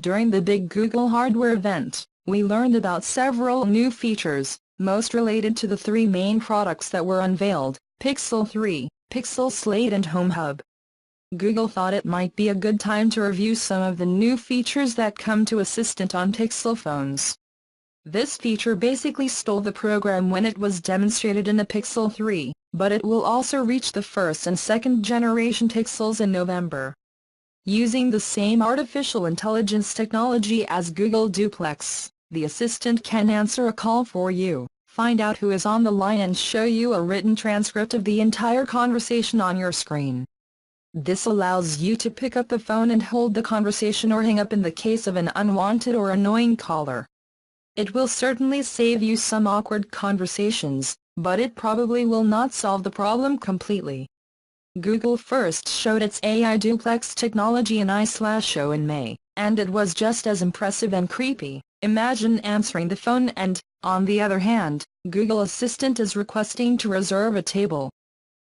During the big Google hardware event, we learned about several new features, most related to the three main products that were unveiled: Pixel 3, Pixel Slate and Home Hub. Google thought it might be a good time to review some of the new features that come to Assistant on Pixel phones. This feature basically stole the program when it was demonstrated in the Pixel 3, but it will also reach the first and second generation Pixels in November. Using the same artificial intelligence technology as Google Duplex, the Assistant can answer a call for you, find out who is on the line and show you a written transcript of the entire conversation on your screen. This allows you to pick up the phone and hold the conversation or hang up in the case of an unwanted or annoying caller. It will certainly save you some awkward conversations, but it probably will not solve the problem completely. Google first showed its AI duplex technology in I/O in May, and it was just as impressive and creepy. Imagine answering the phone and, on the other hand, Google Assistant is requesting to reserve a table.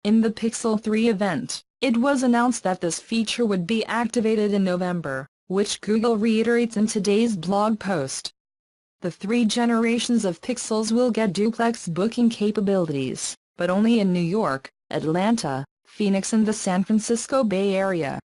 In the Pixel 3 event, it was announced that this feature would be activated in November, which Google reiterates in today's blog post. The three generations of Pixels will get duplex booking capabilities, but only in New York, Atlanta, Phoenix and the San Francisco Bay Area.